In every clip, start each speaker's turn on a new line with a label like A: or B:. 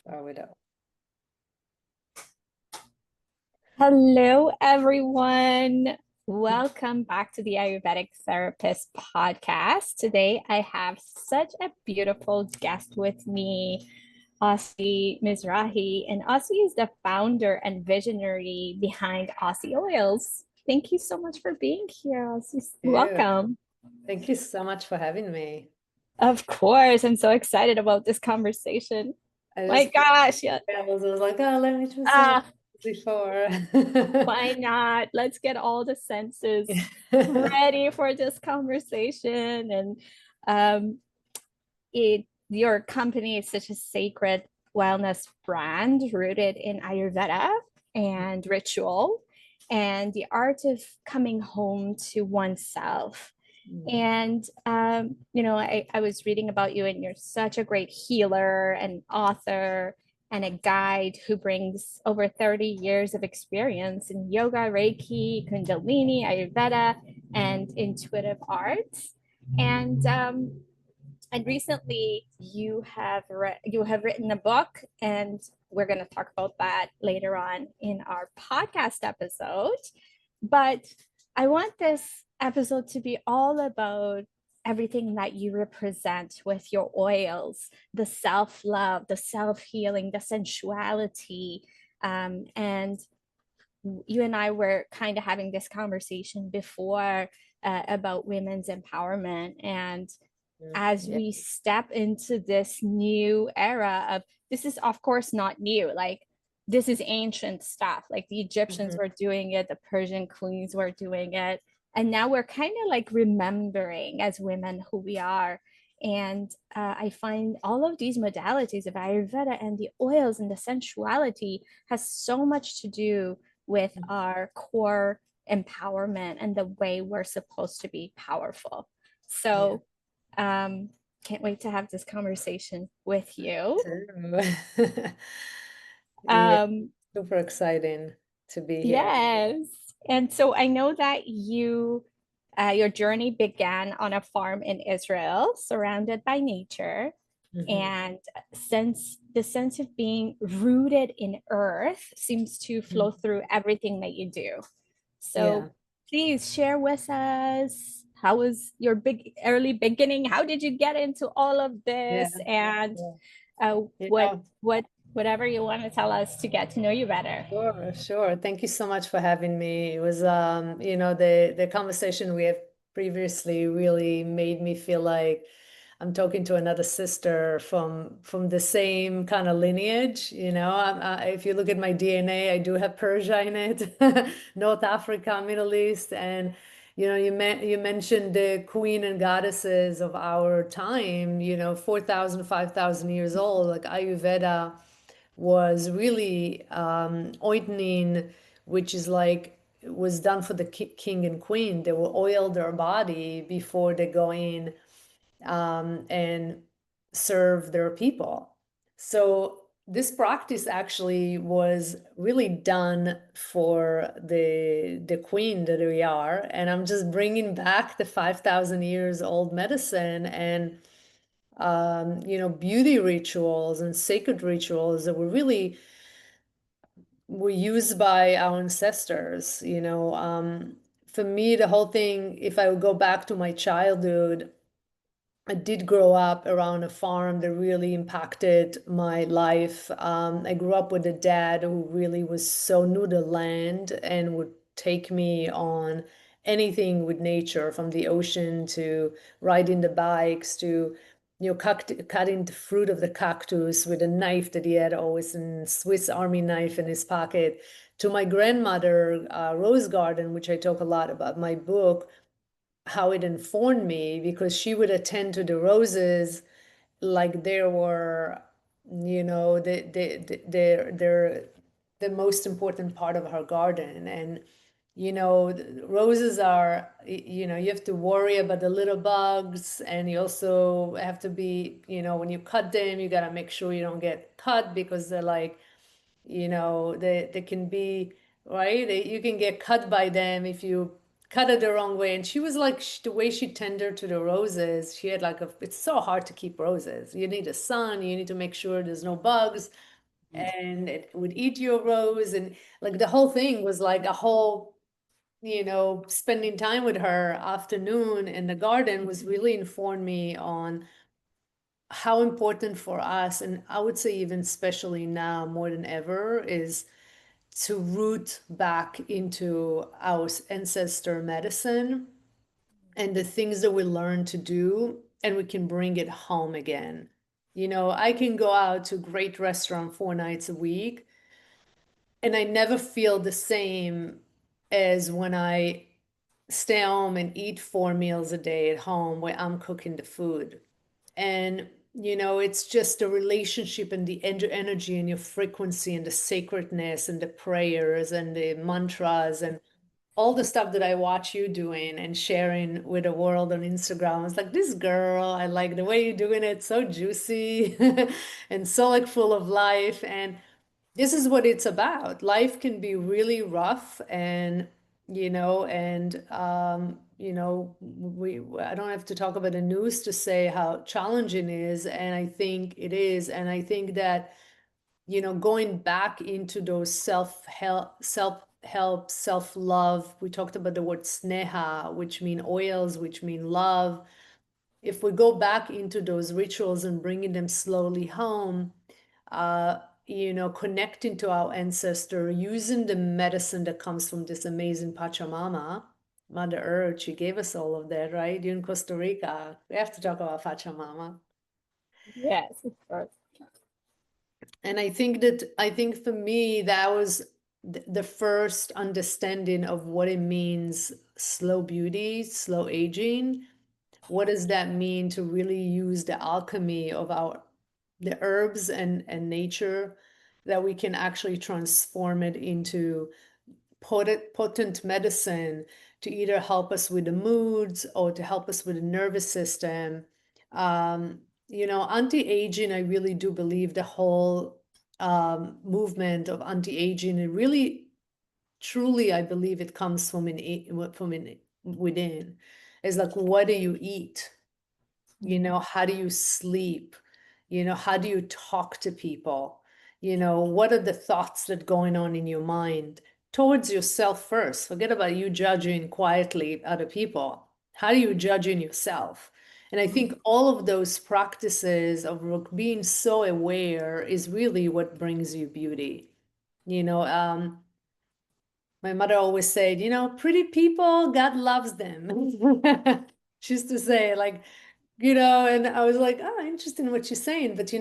A: Sourdough.
B: Hello, everyone. Welcome back to the Ayurvedic Therapist podcast. Today, I have such a beautiful guest with me, Osi Mizrahi. And Osi is the founder and visionary behind OSI Oils. Thank you so much for being here, Osi.
A: Yeah.
B: Welcome.
A: Thank you so much for having me.
B: Of course, I'm so excited about this conversation.
A: I
B: My
A: just
B: gosh, yeah.
A: I was like, oh, let me just say
B: Ah,
A: before.
B: why not? Let's get all the senses ready for this conversation. And um, your company is such a sacred wellness brand rooted in Ayurveda and ritual and the art of coming home to oneself. And, I was reading about you, and you're such a great healer and author and a guide who brings over 30 years of experience in yoga, Reiki, Kundalini, Ayurveda, and intuitive arts. And recently you have written a book, and we're going to talk about that later on in our podcast episode. But I want this episode to be all about everything that you represent with your oils, the self-love, the self-healing, the sensuality. And you and I were kind of having this conversation before about women's empowerment. And as
A: Yeah.
B: we step into this new era of, this is of course not new, like this is ancient stuff, like the Egyptians
A: Mhm.
B: were doing it, the Persian queens were doing it, and now we're kind of like remembering as women who we are. And I find all of these modalities of Ayurveda and the oils and the sensuality has so much to do with our core empowerment and the way we're supposed to be powerful.
A: Yeah.
B: So um, can't wait to have this conversation with you.
A: True. Yeah,
B: Um,
A: super exciting to be here.
B: yes. And so I know that your journey began on a farm in Israel, surrounded by nature.
A: Mhm.
B: And since the sense of being rooted in earth seems to flow
A: Mhm.
B: through everything that you do.
A: Yeah.
B: So please share with us, how was your big early beginning? How did you get into all of
A: Yeah.
B: this? And
A: Yeah.
B: uh,
A: You
B: what
A: know,
B: what whatever you want to tell us to get to know you better.
A: sure, sure. Thank you so much for having me. It was, the conversation we had previously really made me feel like I'm talking to another sister from the same kind of lineage. If you look at my DNA, I do have Persia in it, North Africa, Middle East, and you mentioned the queen and goddesses of our time. 4,000, 5,000 years old, like Ayurveda was really ointment, which is like was done for the king and queen. They will oil their body before they go in and serve their people. So this practice actually was really done for the queen that we are, and I'm just bringing back the 5,000 years old medicine and beauty rituals and sacred rituals that were used by our ancestors. For me, the whole thing, if I would go back to my childhood, I did grow up around a farm that really impacted my life. I grew up with a dad who really was so knew the land and would take me on anything with nature, from the ocean to riding the bikes to, cutting the fruit of the cactus with a knife that he had always, a Swiss Army knife in his pocket, to my grandmother, Rose Garden, which I talk a lot about in my book, how it informed me, because she would attend to the roses like there were, they're the most important part of her garden. And roses are, you have to worry about the little bugs, and you also have to be, when you cut them, you got to make sure you don't get cut, because they're like, they can be, right, you can get cut by them if you cut it the wrong way. And she was like, the way she tended to the roses, she had like it's so hard to keep roses. You need a sun, you need to make sure there's no bugs, and it would eat your rose. And like the whole thing was like a whole, spending time with her afternoon in the garden was really informed me on how important for us, and I would say even especially now more than ever, is to root back into our ancestor medicine and the things that we learn to do, and we can bring it home again. I can go out to a great restaurant 4 nights a week, and I never feel the same as when I stay home and eat 4 meals a day at home where I'm cooking the food. And, it's just the relationship and the energy and your frequency and the sacredness and the prayers and the mantras and all the stuff that I watch you doing and sharing with the world on Instagram. It's like, this girl, I like the way you're doing it, so juicy and so like full of life. And this is what it's about. Life can be really rough, and we I don't have to talk about the news to say how challenging it is, and I think it is. And I think that going back into those self-help, self-love. We talked about the word sneha, which mean oils, which mean love. If we go back into those rituals and bringing them slowly home, uh, connecting to our ancestor, using the medicine that comes from this amazing Pachamama, Mother Earth, she gave us all of that, right? You're in Costa Rica. We have to talk about Pachamama.
B: Yes, of course.
A: And I think for me, that was the first understanding of what it means, slow beauty, slow aging. What does that mean to really use the alchemy of the herbs and nature, that we can actually transform it into potent medicine to either help us with the moods or to help us with the nervous system. Anti-aging, I really do believe the whole movement of anti-aging, it really, truly, I believe it comes within. It's like, what do you eat? How do you sleep? How do you talk to people? What are the thoughts that going on in your mind towards yourself first? Forget about you judging quietly other people. How do you judge in yourself? And I think all of those practices of being so aware is really what brings you beauty. You know, um, my mother always said, pretty people, God loves them. She used to say, like, and I was like, oh, interesting what she's saying. But,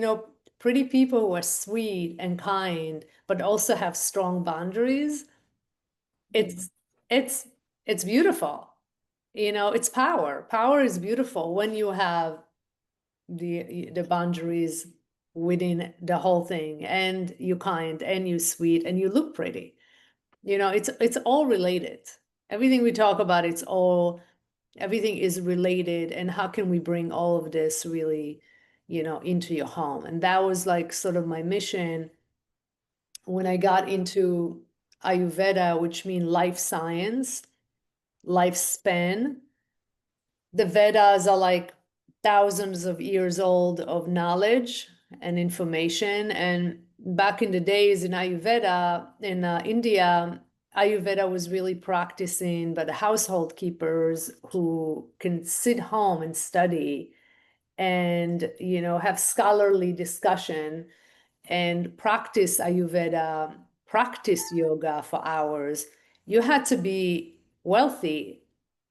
A: pretty people who are sweet and kind, but also have strong boundaries, it's, it's, it's beautiful. It's power. Power is beautiful when you have the boundaries within the whole thing, and you kind and you sweet and you look pretty. It's all related. Everything we talk about, everything is related. And how can we bring all of this really, into your home? And that was like sort of my mission when I got into Ayurveda, which means life science, lifespan. The Vedas are like thousands of years old of knowledge and information. And back in the days in Ayurveda, in India, Ayurveda was really practicing by the household keepers who can sit home and study and, have scholarly discussion and practice Ayurveda, practice yoga for hours. You had to be wealthy,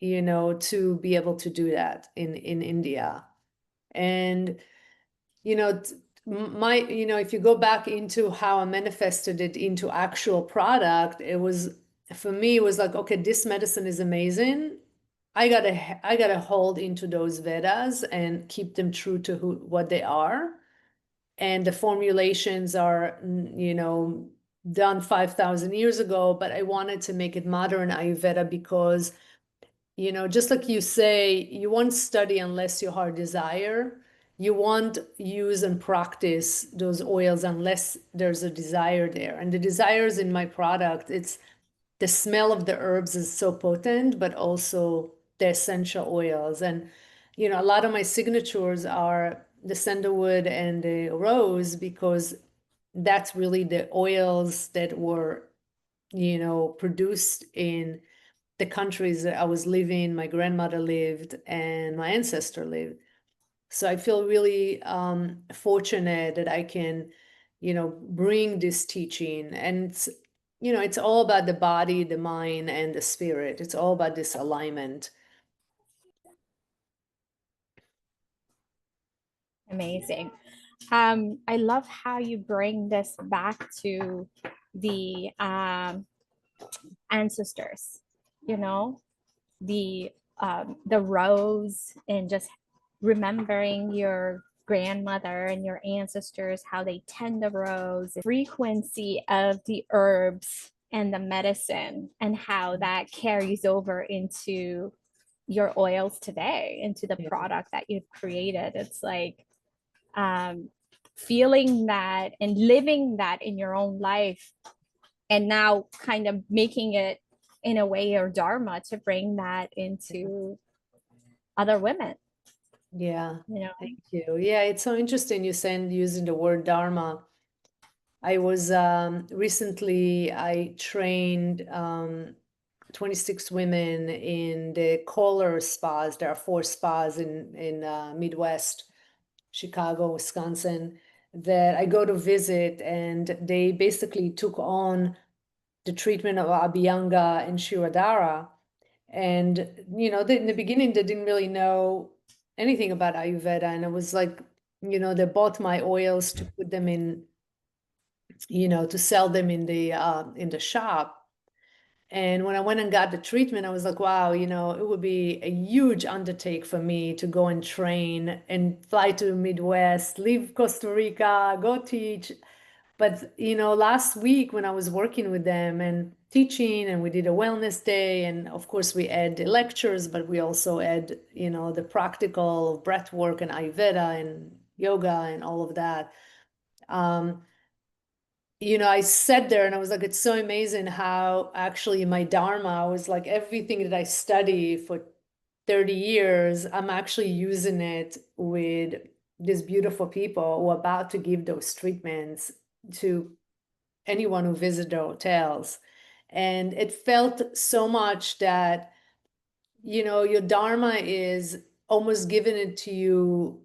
A: to be able to do that in India. And, you know, if you go back into how I manifested it into actual product, for me, it was like, okay, this medicine is amazing. I gotta hold into those Vedas and keep them true to what they are. And the formulations are, done 5,000 years ago, but I wanted to make it modern Ayurveda because, just like you say, you won't study unless your heart desire. You won't use and practice those oils unless there's a desire there. And the desires in my product, it's the smell of the herbs is so potent, but also the essential oils. And, a lot of my signatures are the sandalwood and the rose because that's really the oils that were, produced in the countries that I was living, my grandmother lived, and my ancestor lived. So I feel really fortunate that I can, bring this teaching. And it's all about the body, the mind, and the spirit. It's all about this alignment.
B: Amazing. I love how you bring this back to the ancestors, you know, the rose, and just remembering your grandmother and your ancestors, how they tend the rose, frequency of the herbs and the medicine, and how that carries over into your oils today, into the
A: Yeah.
B: product that you've created. It's like um, feeling that and living that in your own life, and now kind of making it in a way your dharma to bring that into other women,
A: Yeah.
B: you know.
A: Thank you. Yeah, it's so interesting you saying using the word dharma. I was recently, I trained 26 women in the Kohler spas. There are 4 spas in Midwest, Chicago, Wisconsin, that I go to visit, and they basically took on the treatment of Abhyanga and Shirodhara. And in the beginning, they didn't really know anything about Ayurveda, and it was like, they bought my oils to put them in, to sell them in the shop. And when I went and got the treatment, I was like, wow, it would be a huge undertake for me to go and train and fly to the Midwest, leave Costa Rica, go teach. But, last week when I was working with them and teaching, and we did a wellness day, and of course we had the lectures, but we also had, the practical breath work and Ayurveda and yoga and all of that. I sat there and I was like, it's so amazing how actually my Dharma was like everything that I study for 30 years, I'm actually using it with these beautiful people who are about to give those treatments to anyone who visit their hotels. And it felt so much that, your Dharma is almost given it to you,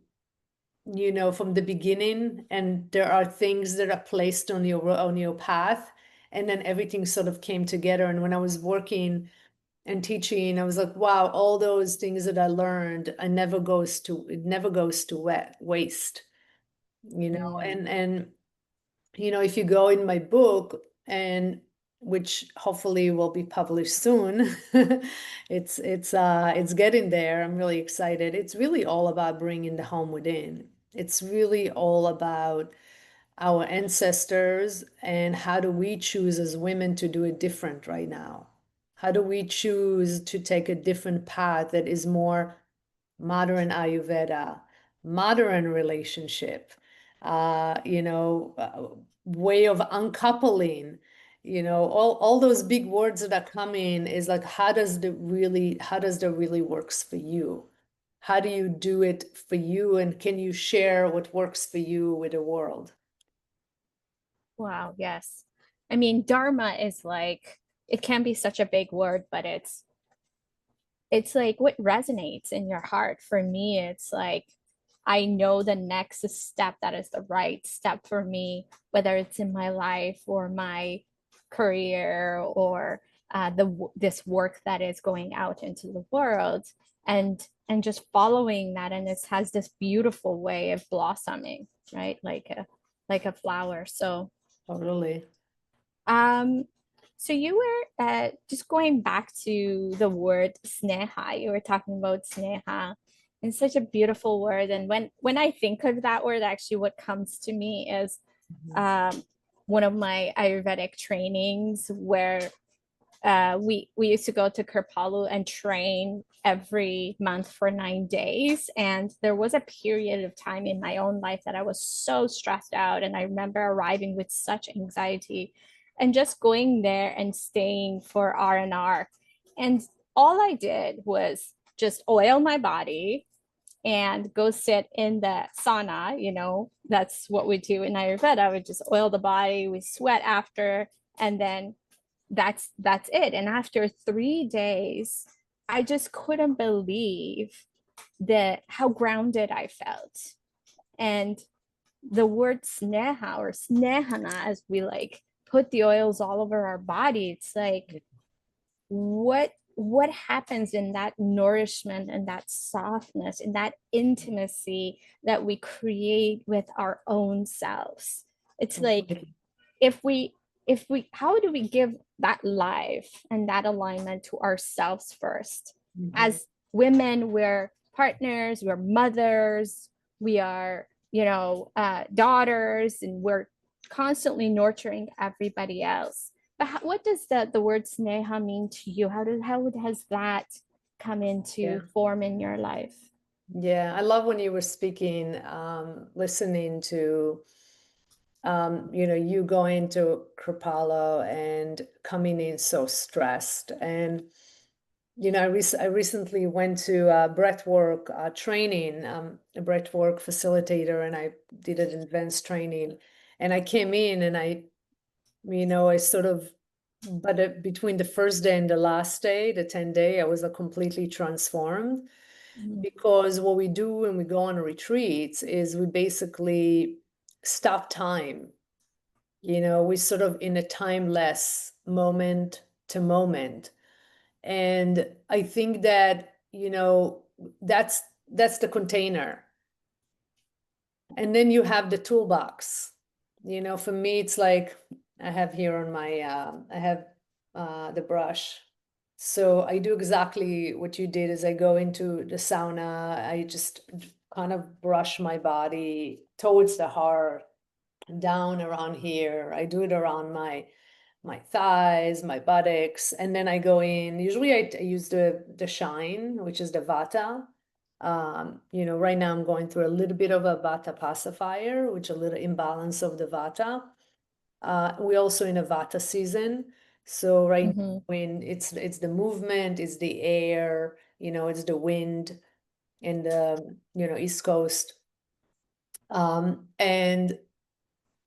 A: from the beginning, and there are things that are placed on your path, and then everything sort of came together. And when I was working and teaching, I was like, wow, all those things that I learned, it never goes to waste,
B: Mm.
A: and if you go in my book, and which hopefully will be published soon, it's getting there. I'm really excited. It's really all about bringing the home within. It's really all about our ancestors, and how do we choose as women to do it different right now? How do we choose to take a different path that is more modern Ayurveda, modern relationship, way of uncoupling, all those big words that are coming is like, how does that really works for you? How do you do it for you? And can you share what works for you with the world?
B: Wow, yes. I mean, dharma is like, it can be such a big word, but it's like what resonates in your heart. For me, it's like I know the next step that is the right step for me, whether it's in my life or my career, or this work that is going out into the world, and just following that, and it has this beautiful way of blossoming, right? Like a flower. So
A: Totally.
B: um, so you were just going back to the word sneha. You were talking about sneha. It's such a beautiful word. And when I think of that word, actually, what comes to me is
A: Mhm.
B: um, one of my Ayurvedic trainings where we used to go to Kripalu and train every month for 9 days. And there was a period of time in my own life that I was so stressed out. And I remember arriving with such anxiety and just going there and staying for R&R. And all I did was just oil my body, and go sit in the sauna. That's what we do in Ayurveda. We just oil the body, we sweat after, and then that's it. And after 3 days, I just couldn't believe how grounded I felt. And the word sneha, or snehana, as we like put the oils all over our body, it's like what happens in that nourishment and that softness and that intimacy that we create with our own selves. It's like, if we how do we give that life and that alignment to ourselves first? As women, we're partners, we're mothers, we are daughters, and we're constantly nurturing everybody else. But what does the word sneha mean to you? How has that come into form in your life?
A: Yeah, I love when you were speaking, listening to you going to Kripalu and coming in so stressed. And I recently went to a breathwork training, a breathwork facilitator, and I did an advanced training. And I came in and I sort of, but between the first day and the last day, the 10-day, I was completely transformed. Because what we do when we go on retreats is we basically stop time. We sort of in a timeless moment to moment. And I think that, that's the container. And then you have the toolbox. For me, it's like I have here on my, I have the brush. So I do exactly what you did. Is I go into the sauna, I just kind of brush my body towards the heart, down around here. I do it around my thighs, my buttocks, and then I go in. Usually I use the shine, which is the vata. Right now I'm going through a little bit of a vata pacifier, which a little imbalance of the vata. We're also in a vata season. So right now, when it's the movement, it's the air, it's the wind in the, East Coast. And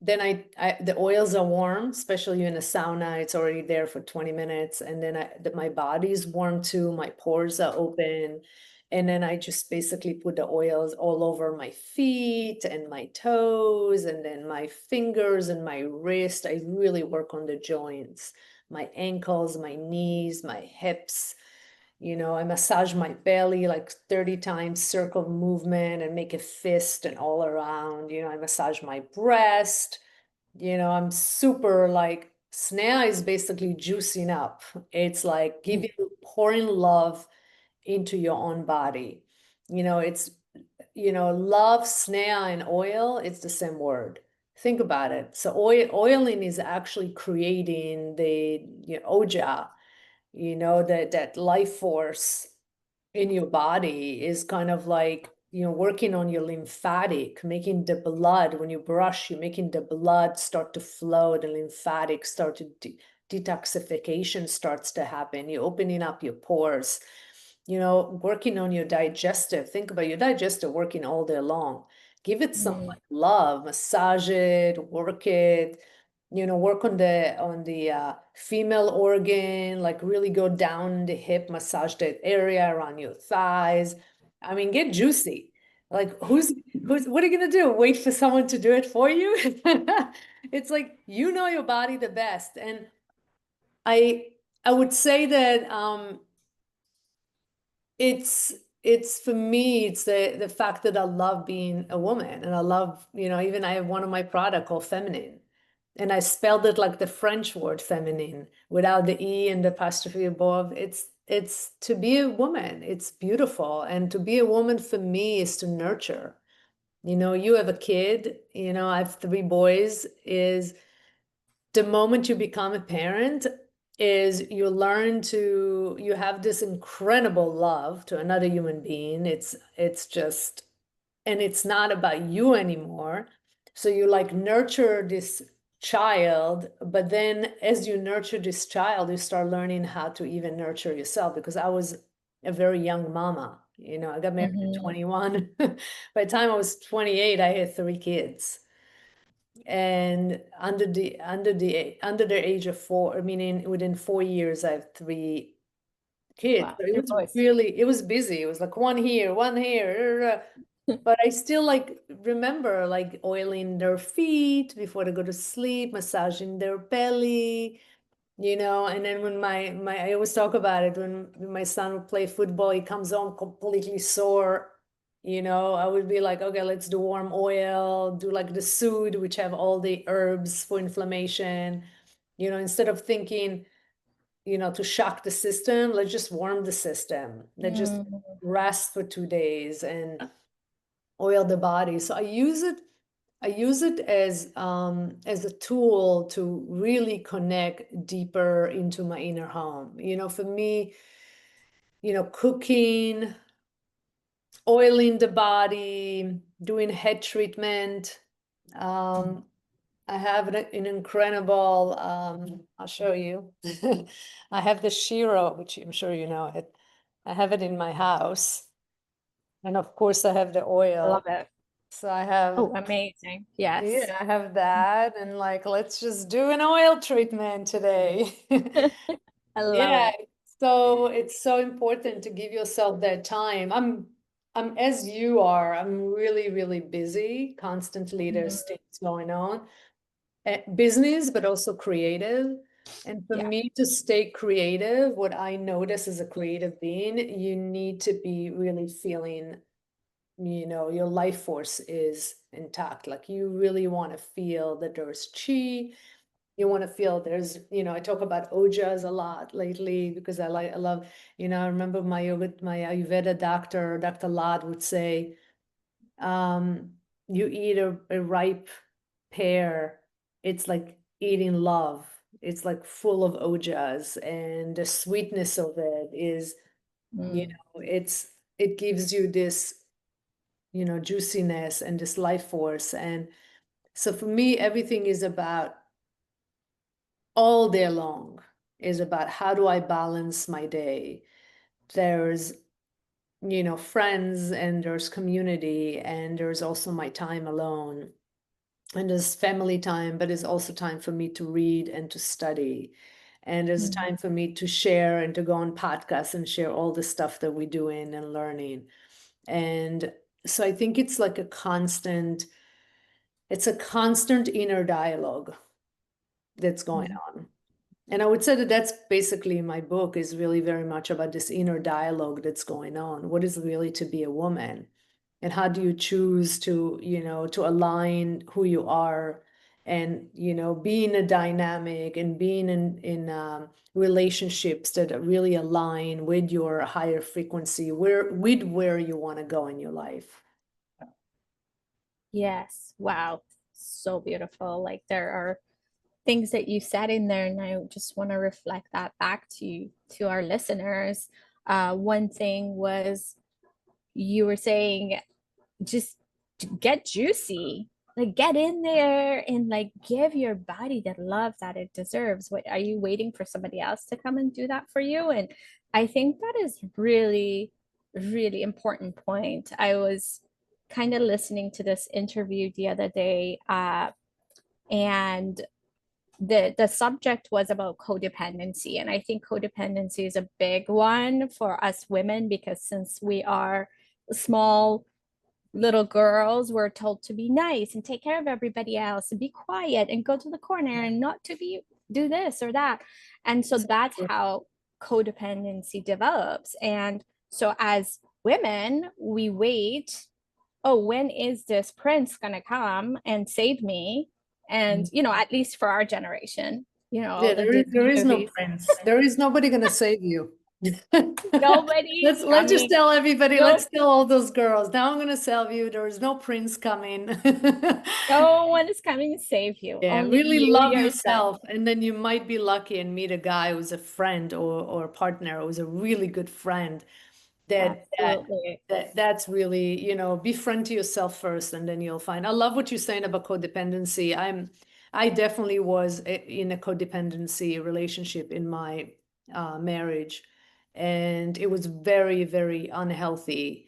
A: then the oils are warm, especially in a sauna. It's already there for 20 minutes. And then my body's warm too. My pores are open. And then I just basically put the oils all over my feet and my toes, and then my fingers and my wrist. I really work on the joints, my ankles, my knees, my hips. I massage my belly like 30 times, circle movement, and make a fist and all around. I massage my breast. I'm super like, sneha is basically juicing up. It's like pouring love into your own body. It's, love, sneha, and oil, it's the same word. Think about it. So oiling is actually creating the oja, that life force in your body is kind of like, working on your lymphatic, making the blood, when you brush, you're making the blood start to flow, the lymphatic start to detoxification starts to happen. You're opening up your pores, working on your digestive. Think about your digestive working all day long. Give it some like love, massage it, work it, work on the female organ, like really go down the hip, massage that area around your thighs. I mean, get juicy. Like what are you gonna do? Wait for someone to do it for you? It's like, your body the best. And I would say that it's for me, it's the fact that I love being a woman, and I love, even I have one of my product called feminine, and I spelled it like the French word feminine without the E and the apostrophe above. It's to be a woman. It's beautiful. And to be a woman for me is to nurture. You have a kid, I have 3 boys, is the moment you become a parent is you have this incredible love to another human being. It's just, and it's not about you anymore. So you like nurture this child, but then as you nurture this child, you start learning how to even nurture yourself, because I was a very young mama, I got married at
B: Mhm.
A: 21. By the time I was 28, I had 3 kids. And under the age of 4, meaning within 4 years, I have 3 kids.
B: Wow,
A: So
B: your voice.
A: it was busy. It was like one here, one here. But I still like remember like oiling their feet before they go to sleep, massaging their belly, and then when my I always talk about it when my son would play football, he comes home completely sore. I would be like, okay, let's do warm oil, do like the soothe, which have all the herbs for inflammation. Instead of thinking, to shock the system, let's just warm the system. Let's just
B: Mm,
A: rest for 2 days and oil the body. So I use it as a tool to really connect deeper into my inner home. For me, cooking, oiling the body, doing head treatment. I have an incredible, I'll show you. I have the Shiro, which I'm sure you know it. I have it in my house. And of course, I have the
B: I love
A: oil.
B: it.
A: So I have
B: Oh, amazing. Yes.
A: Yeah, I have that. And like, let's just do an oil treatment today.
B: I love
A: Yeah.
B: it.
A: So it's so important to give yourself that time. I'm as you are. I'm really, really busy. Constantly there's
B: Mhm.
A: things going on. Business, but also creative. And for
B: Yeah.
A: me to stay creative, what I notice as a creative being, you need to be really feeling your life force is intact. Like you really want to feel that there's chi. You want to feel there's, I talk about ojas a lot lately because I love, I remember my Ayurveda doctor, Dr. Lad would say, um, you eat a ripe pear, it's like eating love. It's like full of ojas, and the sweetness of it is,
B: Mm.
A: it gives you this juiciness and this life force. And so for me, everything is about all day long is about how do I balance my day. There's, friends and there's community and there's also my time alone. And there's family time, but it's also time for me to read and to study. And there's
B: Mm.
A: time for me to share and to go on podcasts and share all the stuff that we're doing and learning. And so I think it's a constant inner dialogue that's going
B: Mm.
A: on. And I would say that that's basically my book is really very much about this inner dialogue that's going on. What is really to be a woman? And how do you choose to align who you are and, being a dynamic and being in relationships that really align with your higher frequency, where you want to go in your life.
B: Yes. Wow. So beautiful. Like there are things that you said in there, and I just want to reflect that back to our listeners. One thing was you were saying just get juicy, like get in there and like give your body the love that it deserves. What are you waiting for somebody else to come and do that for you? And I think that is really, really important point. I was kind of listening to this interview the other day, and the subject was about codependency, and I think codependency is a big one for us women because since we are small little girls, we're told to be nice and take care of everybody else and be quiet and go to the corner and not to be do this or that. And so that's how codependency develops. And so as women, we wait, oh, when is this prince going to come and save me? And, at least for our generation, all
A: Yeah,
B: the
A: there is
B: Disney
A: no
B: movies.
A: prince. There is nobody gonna save you.
B: Nobody's
A: Let's just
B: coming.
A: tell everybody,
B: No,
A: let's tell all those girls, now I'm gonna sell you, there is no prince coming.
B: no one is coming to save you.
A: Yeah,
B: Only
A: really
B: you
A: love
B: yourself.
A: yourself, and then you might be lucky and meet a guy who's a friend or a partner who's a really good friend that that
B: Absolutely.
A: that's really, be friend to yourself first, and then you'll find. I love what you're saying about codependency. I definitely was in a codependency relationship in my marriage, And it was very, very unhealthy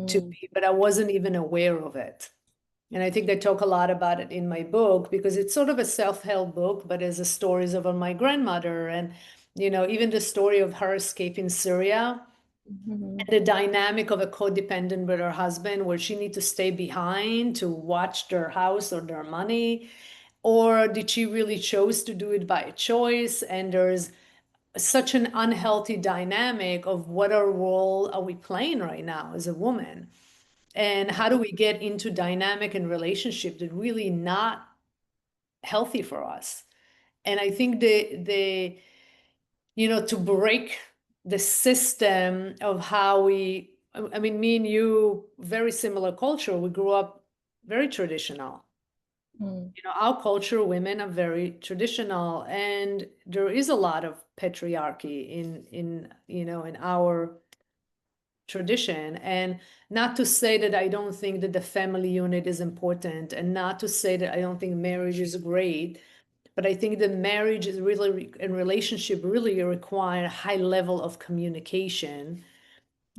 A: to
B: Mm,
A: me, but I wasn't even aware of it. And I think they talk a lot about it in my book because it's sort of a self-help book, but as the stories of my grandmother and, even the story of her escaping Syria
B: mhm,
A: and the dynamic of a codependent with her husband, where she need to stay behind to watch their house or their money, or did she really chose to do it by choice? And there's such an unhealthy dynamic of what our role are we playing right now as a woman, and how do we get into dynamic and relationship that really not healthy for us. And I think to break the system of how I mean, me and you, very similar culture. We grew up very traditional.
B: mm,
A: Our culture, women are very traditional, and there is a lot of patriarchy in our tradition. And not to say that I don't think that the family unit is important, and not to say that I don't think marriage is great, but I think that marriage is really and relationship really require a high level of communication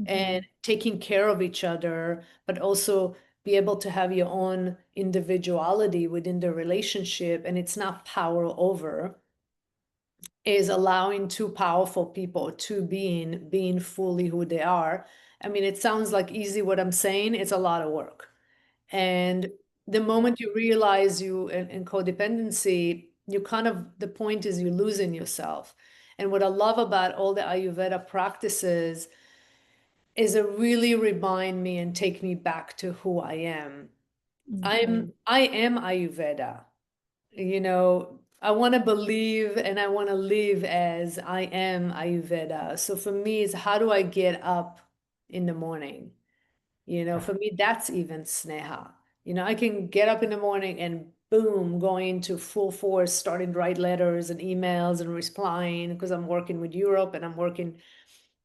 A: and
B: mhm,
A: taking care of each other, but also be able to have your own individuality within the relationship. And it's not power over, is allowing two powerful people to being fully who they are. I mean, it sounds like easy what I'm saying. It's a lot of work. And the
B: yeah,
A: moment you realize you in codependency, you kind of, the point is you losing yourself. And what I love about all the Ayurveda practices is it really remind me and take me back to who I am.
B: mhm,
A: I am Ayurveda. I want to believe and I want to live as I am Ayurveda. So for me, it's how do I get up in the morning? For me, that's even sneha. I can get up in the morning and boom, going into full force, starting to write letters and emails and replying because I'm working with Europe and I'm working,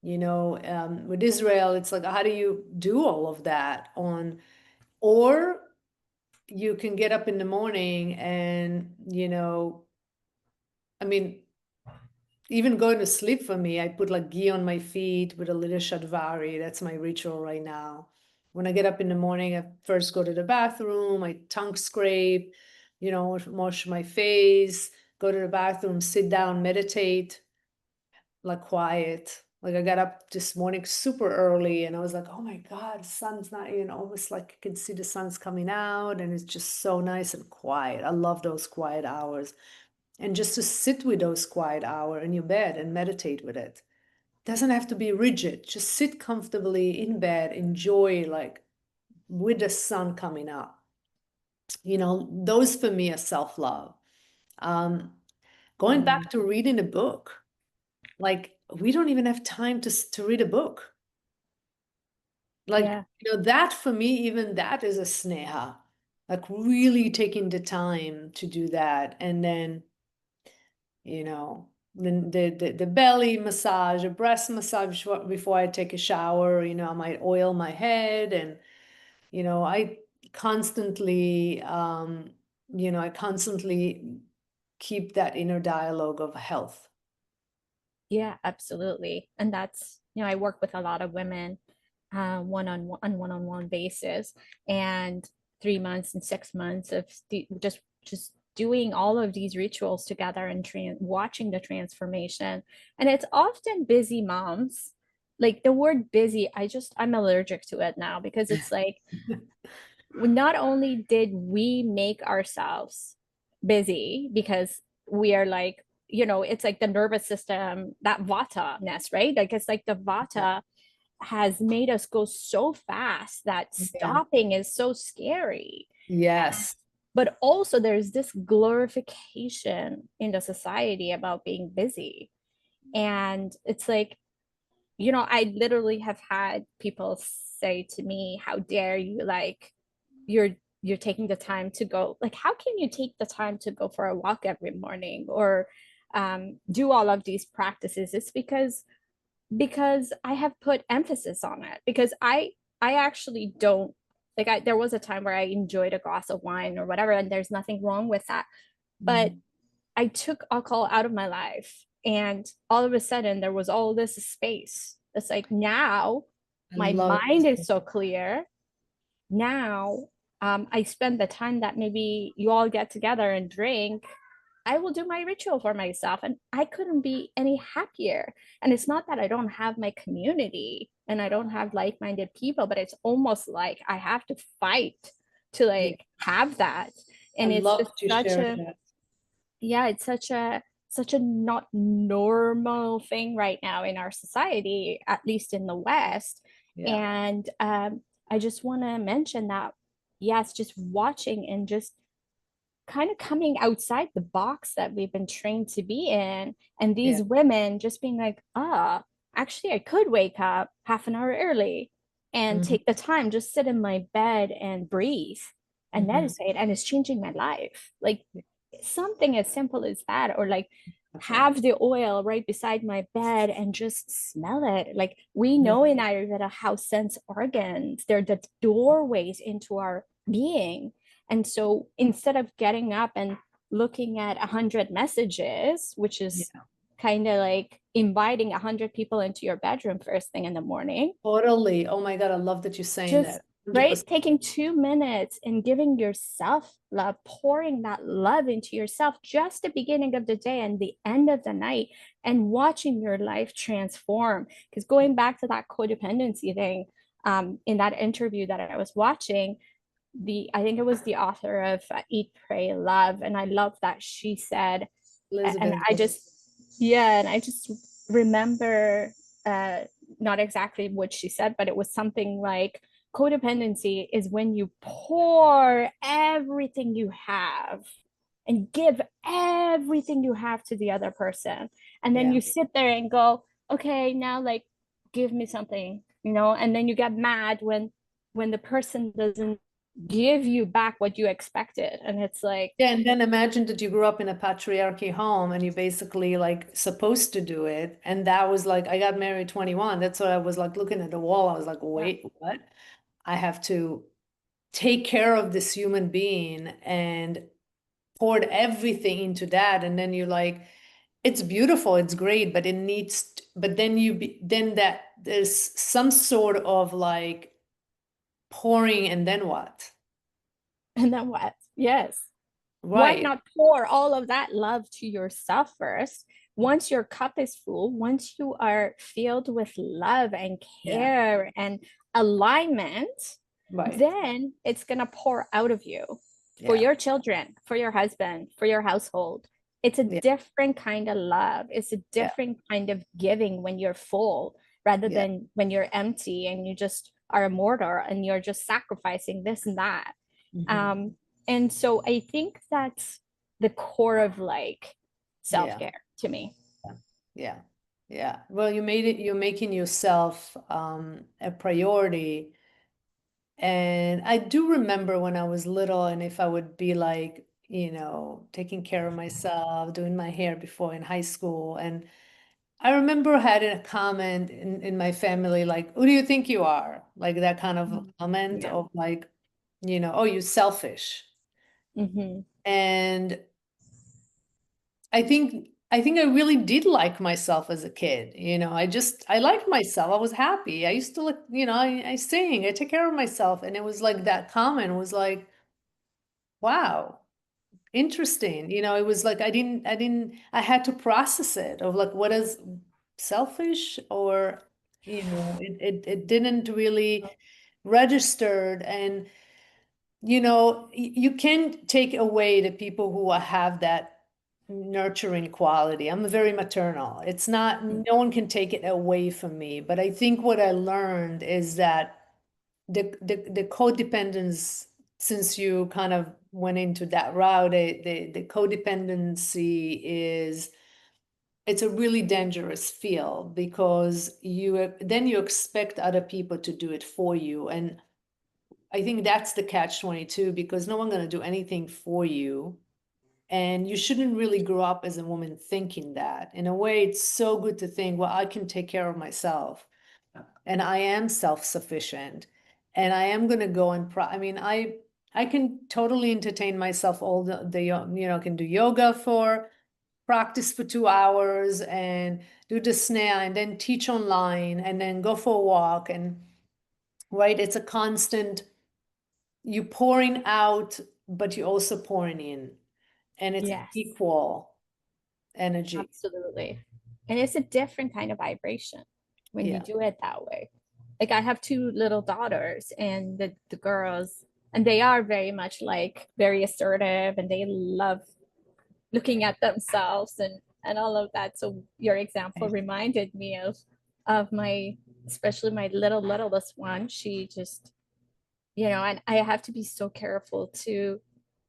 A: with Israel. It's like, how do you do all of that or you can get up in the morning and, I mean, even going to sleep for me, I put like ghee on my feet with a little shadvari. That's my ritual right now. When I get up in the morning, I first go to the bathroom, I tongue scrape, wash my face, go to the bathroom, sit down, meditate, like quiet. Like I got up this morning super early and I was like, oh my God, the sun's not even almost like I can see the sun's coming out and it's just so nice and quiet. I love those quiet hours. And just to sit with those quiet hour in your bed and meditate with it. Doesn't have to be rigid. Just sit comfortably in bed, enjoy like with the sun coming up. Those for me are self-love. Um, Going
B: mm,
A: back to reading a book, like we don't even have time to read a book. Like,
B: yeah,
A: that for me, even that is a sneha. Like really taking the time to do that. And then the belly massage, a breast massage before I take a shower. I might oil my head, and I constantly, I constantly keep that inner dialogue of health.
B: yeah, absolutely. And that's, I work with a lot of women one-on-one basis, and 3 months and 6 months of just doing all of these rituals together and watching the transformation. And it's often busy moms. Like the word busy, I'm allergic to it now because it's like not only did we make ourselves busy because we are like, it's like the nervous system, that vata ness, right? Like it's like the
A: Yeah.
B: vata has made us go so fast that
A: Yeah.
B: stopping is so scary.
A: Yes.
B: But also there's this glorification in the society about being busy. And it's like, I literally have had people say to me, how dare you, like, you're you're taking the time to go, like, how can you take the time to go for a walk every morning or do all of these practices? It's because I have put emphasis on it, because I actually don't, like, there was a time where I enjoyed a glass of wine or whatever, and there's nothing wrong with that, but
A: Mm.
B: I took alcohol out of my life And all of a sudden there was all this space. It's like now
A: I
B: my
A: love
B: mind
A: it.
B: is so clear. Now I spend the time that maybe you all get together and drink. I will do my ritual for myself, and I couldn't be any happier. And it's not that I don't have my community and I don't have like-minded people, but it's almost like I have to fight to
A: Yeah,
B: like have that.
A: I
B: And it's
A: love
B: just
A: that you
B: such
A: shared
B: a,
A: that.
B: yeah, it's such a not normal thing right now in our society, at least in the West.
A: Yeah,
B: And I just want to mention that, yes, just watching and just kind of coming outside the box that we've been trained to be in. And
A: yeah.
B: these women just being like, actually, I could wake up half an hour early and
A: Hmm.
B: take the time, just sit in my bed and breathe and
A: Hmm.
B: meditate. And it's changing my life. Like something as simple as that, or like
A: Exactly.
B: have the oil right beside my bed and just smell it. Like we know
A: Mhm.
B: in Ayurveda how sense organs, they're the doorways into our being. And so instead of getting up and looking at 100 messages, which is
A: Yeah,
B: kind of like inviting 100 people into your bedroom first thing in the morning,
A: totally. Oh my God, I love that you're saying
B: just
A: that. 100%.
B: right taking 2 minutes and giving yourself love, pouring that love into yourself, just the beginning of the day and the end of the night, and watching your life transform. Because going back to that codependency thing, in that interview that I was watching, the I think it was the author of Eat, Pray, Love, and I love that she said, and
A: Elizabeth
B: I
A: Gilbert.
B: just, yeah, and I just remember uh, not exactly what she said, but it was something like codependency is when you pour everything you have and give everything you have to the other person, and then
A: Yeah.
B: you sit there and go, okay, now like give me something, and then you get mad when the person doesn't give you back what you expected, and it's like,
A: Yeah, and then imagine that you grew up in a patriarchy home and you basically like supposed to do it. And that was like, I got married 21. That's what I was like looking at the wall. I was like,
B: yeah,
A: wait, what? I have to take care of this human being and poured everything into that. And then you're like, it's beautiful, it's great, but it needs, but then then that there's some sort of like pouring and then what?
B: and then what? Yes. Why
A: Right.
B: not pour all of that love to yourself first? Once your cup is full, once you are filled with love and
A: Yeah.
B: care and alignment,
A: Right.
B: then it's going to pour out of you for
A: Yeah.
B: your children, for your husband, for your household. It's a
A: Yeah.
B: different kind of love. It's a
A: Yeah.
B: different kind of giving when you're full rather
A: Yeah.
B: than when you're empty and you just are a mortar and you're just sacrificing this and that.
A: Hmm.
B: Um, and so I think that's the core of like
A: Yeah.
B: self-care to me.
A: Yeah. Yeah. Well, you're making yourself a priority. And I do remember when I was little, and if I would be like, taking care of myself, doing my hair before in high school. And I remember had a comment in my family, like, who do you think you are? Like that kind of comment
B: Yeah.
A: of like, oh, you're selfish.
B: Mm-hmm.
A: And I think I really did like myself as a kid. I liked myself. I was happy. I used to look, I sing, I take care of myself. And it was like that comment was like, wow, interesting. It was like I had to process it of like what is selfish or it didn't really registered. And you can take away the people who have that nurturing quality. I'm very maternal. It's not, no one can take it away from me. But I think what I learned is that the codependence, since you kind of went into that route, the codependency it's a really dangerous field because then you expect other people to do it for you. And I think that's the catch 22 because no one's going to do anything for you. And you shouldn't really grow up as a woman thinking that. In a way, it's so good to think, well, I can take care of myself and I am self-sufficient and I am going to go and I mean, I can totally entertain myself all can do yoga for practice for 2 hours and do the sneha and then teach online and then go for a walk. And right, it's a constant, you pouring out, but you also pouring in, and it's
B: Yes,
A: equal energy.
B: absolutely. And it's a different kind of vibration when you
A: Yeah.
B: do it that way. Like I have two little daughters, and the girls, and they are very much like very assertive, and they love looking at themselves and all of that. So your example reminded me of my, especially my littlest one. She just, and I have to be so careful to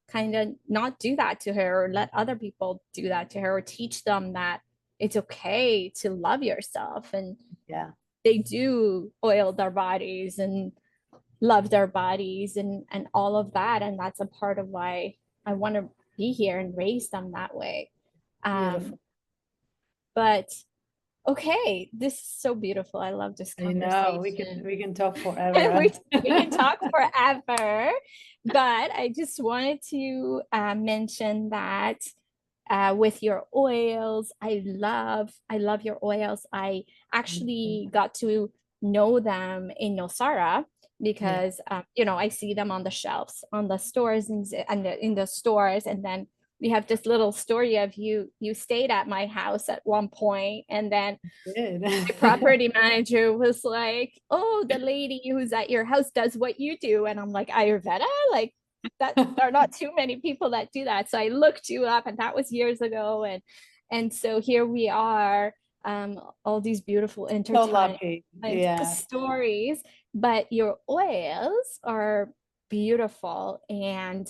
B: kind of not do that to her, or let other people do that to her, or teach them that it's okay to love yourself. And
A: Yeah.
B: they do oil their bodies and love their bodies and all of that, and that's a part of why I want to be here and raise them that way. um
A: Beautiful.
B: but okay, this is so beautiful. I love this
A: I know
B: conversation.
A: we can talk
B: we,
A: forever.
B: we can talk forever, but I just wanted to mention that with your oils, I love your oils. I actually got to know them in Nosara
A: Yeah.
B: because I see them on the shelves on the stores and in the stores. And then we have this little story of you stayed at my house at one point, and then
A: Good.
B: my property manager was like, "Oh, the lady who's at your house does what you do." And I'm like, "Ayurveda?" Like that, there are not too many people that do that. So I looked you up, and that was years ago. And so here we are, all these beautiful
A: So
B: intertwined
A: lucky. Yeah.
B: stories. But your oils are beautiful, and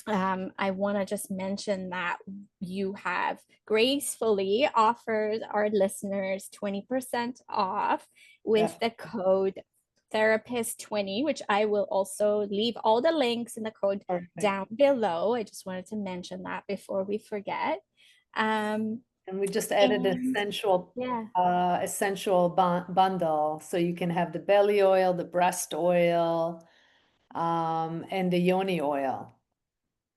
B: I want to just mention that you have gracefully offered our listeners 20% off with the
A: Definitely.
B: code therapist20, which I will also leave all the links in the code
A: Perfect.
B: down below. I just wanted to mention that before we forget. Um,
A: And we just added an
B: and yeah.
A: essential bundle, so you can have the belly oil, the breast oil, and the yoni oil.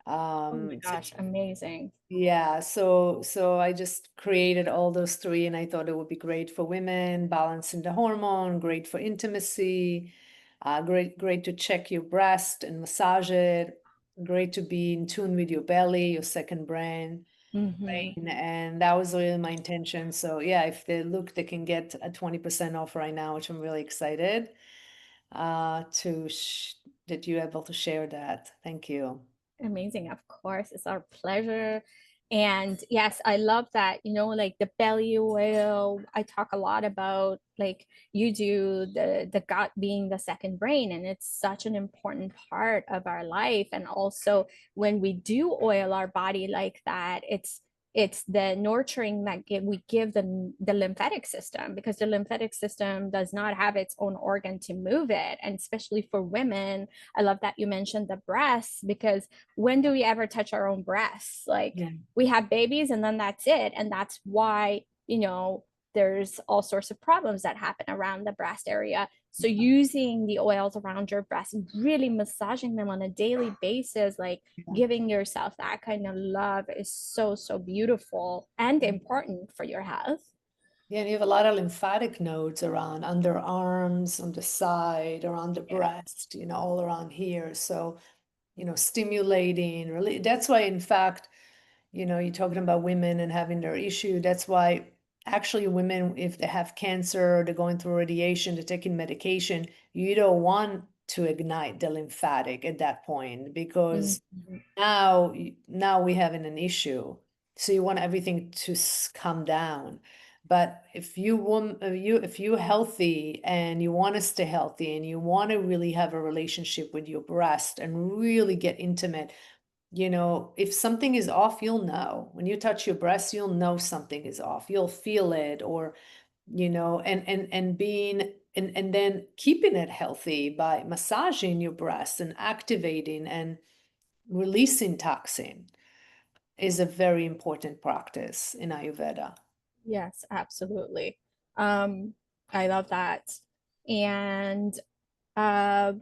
B: Oh my
A: So
B: gosh, amazing.
A: yeah, so I just created all those three, and I thought it would be great for women, balancing the hormone, great for intimacy, great to check your breast and massage it, great to be in tune with your belly, your second brain.
B: Hmm.
A: And that was really my intention. So yeah, if they look, they can get a 20% off right now, which I'm really excited that you're able to share that. Thank you.
B: Amazing. Of course, it's our pleasure. And yes, I love that, like the belly oil. I talk a lot about, like you do, the gut being the second brain, and it's such an important part of our life. And also when we do oil our body like that, it's the nurturing that we give the lymphatic system, because the lymphatic system does not have its own organ to move it. And especially for women, I love that you mentioned the breasts, because when do we ever touch our own breasts? Like
A: Yeah.
B: we have babies and then that's it. And that's why, there's all sorts of problems that happen around the breast area. So using the oils around your breast, really massaging them on a daily basis, like giving yourself that kind of love, is so, so beautiful and important for your health.
A: Yeah, and you have a lot of lymphatic nodes around underarms, on the side, around the
B: Yeah.
A: breast, all around here. So, stimulating, really. That's why, in fact, you're talking about women and having their issue. That's why actually women, if they have cancer, they're going through radiation, they're taking medication, you don't want to ignite the lymphatic at that point, because
B: Mm-hmm.
A: now we having an issue. So you want everything to come down. But if you're healthy and you want to stay healthy and you want to really have a relationship with your breast and really get intimate, if something is off, you'll know. When you touch your breast, you'll know something is off. You'll feel it, or and being and then keeping it healthy by massaging your breast and activating and releasing toxin is a very important practice in Ayurveda.
B: Yes, absolutely. Um, I love that. And uh,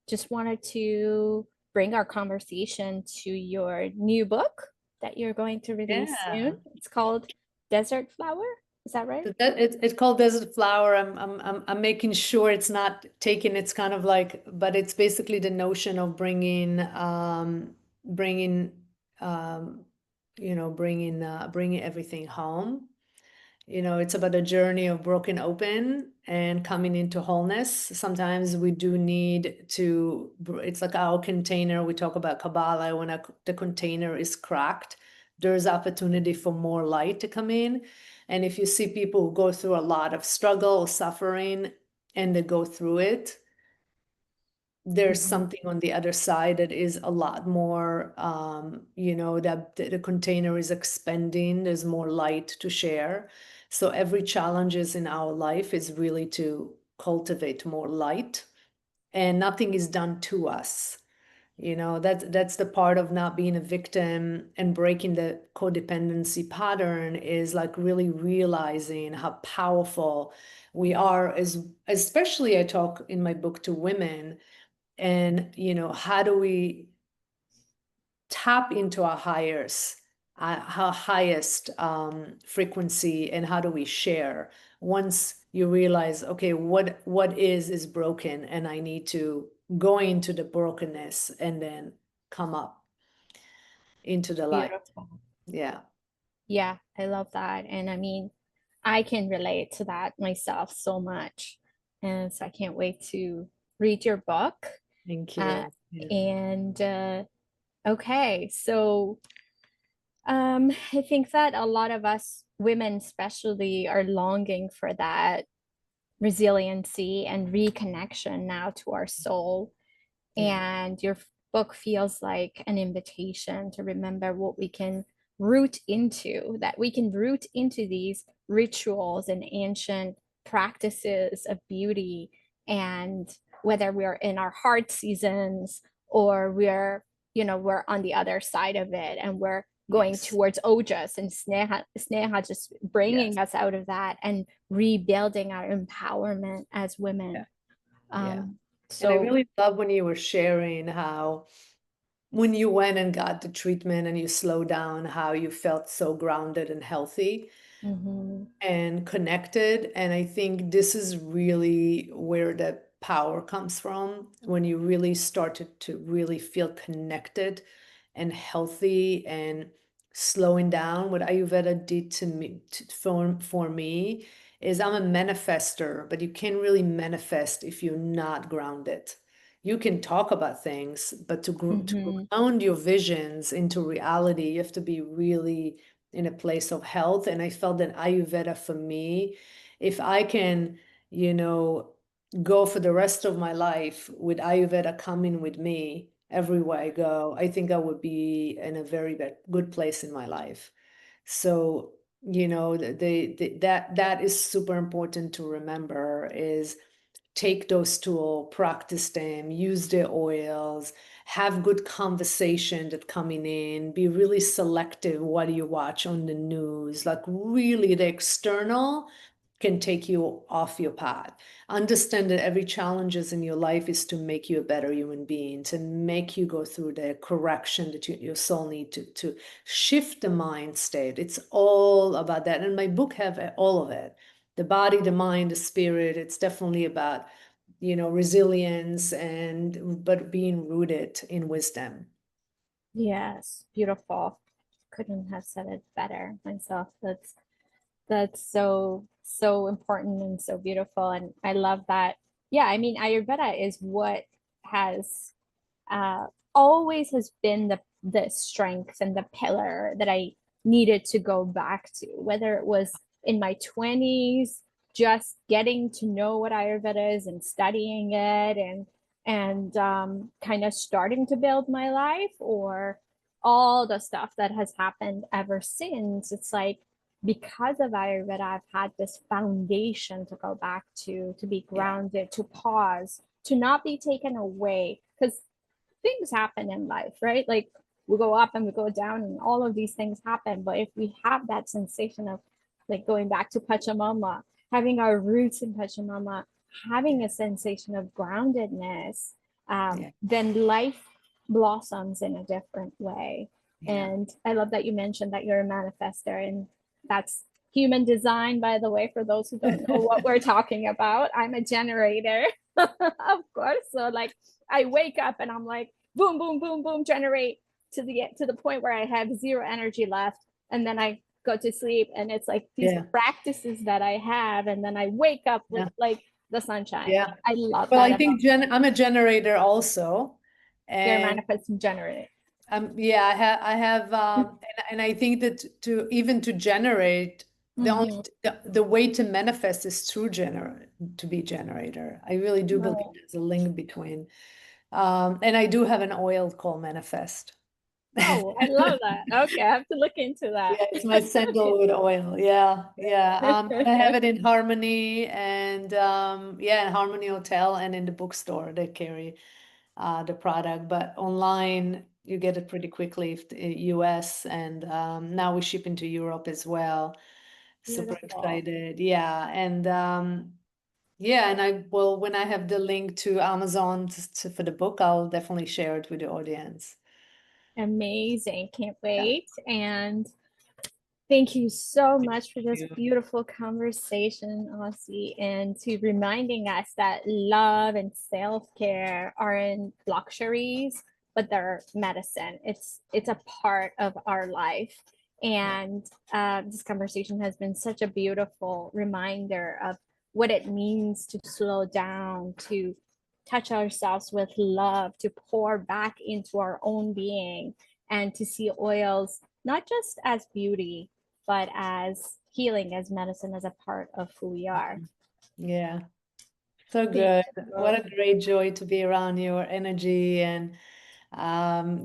B: just wanted to bring our conversation to your new book. that you're going to release
A: Yeah.
B: soon. It's called Desert Flower. Is that right?
A: It's called desert flower. I'm making sure it's not taken. It's kind of like, but it's basically the notion of bringing um, bringing everything home. It's about a journey of broken open and coming into wholeness. Sometimes we do need to, it's like our container. We talk about Kabbalah when the container is cracked, there's opportunity for more light to come in. And if you see people who go through a lot of struggle or suffering and they go through it, there's
B: Mhm.
A: something on the other side that is a lot more, that the container is expanding, there's more light to share. So every challenges in our life is really to cultivate more light, and nothing is done to us. That's the part of not being a victim and breaking the codependency pattern, is like really realizing how powerful we are, as especially I talk in my book to women. And how do we tap into our highest frequency, and how do we share once you realize, okay, what is broken, and I need to go into the brokenness and then come up into the light.
B: Beautiful.
A: Yeah.
B: Yeah, I love that. And I mean, I can relate to that myself so much. And so I can't wait to read your book.
A: Thank
B: Uh,
A: you. Yeah.
B: and okay, so I think that a lot of us women, especially, are longing for that resiliency and reconnection now to our soul.
A: Yeah.
B: And your book feels like an invitation to remember what we can root into, that we can root into these rituals and ancient practices of beauty. And whether we're in our hard seasons or we're on the other side of it and we're going
A: Yes.
B: towards ojas and sneha just
A: Yes.
B: bringing us out of that and rebuilding our empowerment as
A: Yeah.
B: women.
A: Yeah.
B: um,
A: And I
B: so
A: really love when you were sharing how when you went and got the treatment and you slowed down, how you felt so grounded and healthy
B: mhm.
A: and connected. And I think this is really where the power comes from, when you really started to really feel connected and healthy and slowing down. What Ayurveda did to me, for me, is I'm a manifester, but you can't really manifest if you're not grounded. You can talk about things, but to
B: Mhm.
A: ground your visions into reality, you have to be really in a place of health. And I felt that Ayurveda for me, if I can, you know, go for the rest of my life with Ayurveda coming with me everywhere I go, I think I would be in a very good place in my life. So, that is super important to remember, is take those tools, practice them, use the oils, have good conversation that coming in, be really selective what you watch on the news. Like really the external can take you off your path. Understand that every challenges in your life is to make you a better human being, to make you go through the correction that your soul need to shift the mind state. It's all about that. And my book have all of it. The body, the mind, the spirit. It's definitely about, resilience but being rooted in wisdom.
B: Yes, beautiful. Couldn't have said it better myself. That's so important and so beautiful. And I love that. Yeah, I mean, Ayurveda is what has uh, always has been the strength and the pillar that I needed to go back to, whether it was in my 20s, just getting to know what Ayurveda is and studying it and kind of starting to build my life, or all the stuff that has happened ever since. It's like because of Ayurveda, I've had this foundation to go back to be
A: Yeah.
B: grounded, to pause, to not be taken away. Because things happen in life, right? Like we go up and we go down and all of these things happen. But if we have that sensation of like going back to Pachamama, having our roots in Pachamama, having a sensation of groundedness,
A: Yeah.
B: then life blossoms in a different way. And I love that you mentioned that you're a manifester, and that's human design, by the way, for those who don't know what we're talking about. I'm a generator, of course. So like I wake up and I'm like, boom, boom, boom, boom, generate to the point where I have zero energy left. And then I go to sleep, and it's like these practices that I have, and then I wake up with like the sunshine.
A: Yeah.
B: I love
A: Well,
B: that.
A: I think I'm a generator also.
B: You're a
A: And
B: manifesting generator.
A: yeah, I have and I think that to generate the way to manifest is through to be generator. I really do believe there's a link between and I do have an oil called Manifest.
B: Oh, I love that. Okay, I have to look into that.
A: Yeah, it's my sandalwood oil. Yeah, yeah. And I have it in Harmony and yeah, in Harmony Hotel and in the bookstore they carry the product, but online you get it pretty quickly if the US, and now we ship into Europe as well. Super
B: Beautiful.
A: excited. Yeah, and yeah, and I will when I have the link to Amazon for the book, I'll definitely share it with the audience.
B: Amazing. Can't
A: Yeah.
B: wait. And thank you so much for this
A: You.
B: beautiful conversation, Osi, and to reminding us that love and self-care aren't luxuries, but they're medicine. It's a part of our life. And this conversation has been such a beautiful reminder of what it means to slow down, to touch ourselves with love, to pour back into our own being, and to see oils not just as beauty, but as healing, as medicine, as a part of who we are.
A: Yeah. So
B: Thank
A: good.
B: you.
A: What a great joy to be around your energy and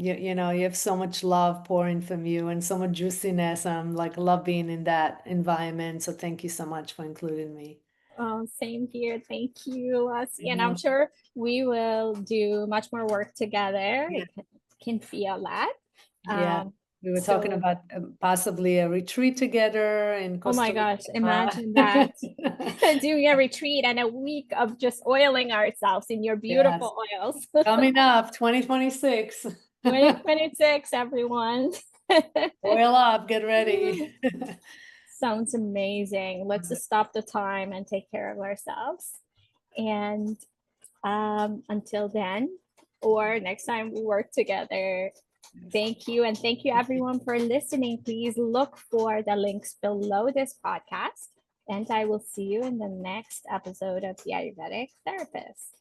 A: you know, you have so much love pouring from you and so much juiciness. I'm like love being in that environment. So thank you so much for including me.
B: Oh, same here. Thank you, Osi. And I'm
A: Yeah.
B: sure we will do much more work together.
A: Yeah.
B: I can feel that.
A: Yeah. We were talking
B: So,
A: about possibly a retreat together in
B: oh my
A: Costa
B: gosh,
A: Rica.
B: imagine that. Doing a retreat and a week of just oiling ourselves in your
A: Yes.
B: beautiful oils.
A: Coming up, 2026.
B: 2026, everyone.
A: Oil up, get ready.
B: Sounds amazing. Let's just stop the time and take care of ourselves. And until then, or next time we work together, thank you. And thank you, everyone, for listening. Please look for the links below this podcast. And I will see you in the next episode of the Ayurvedic Therapist.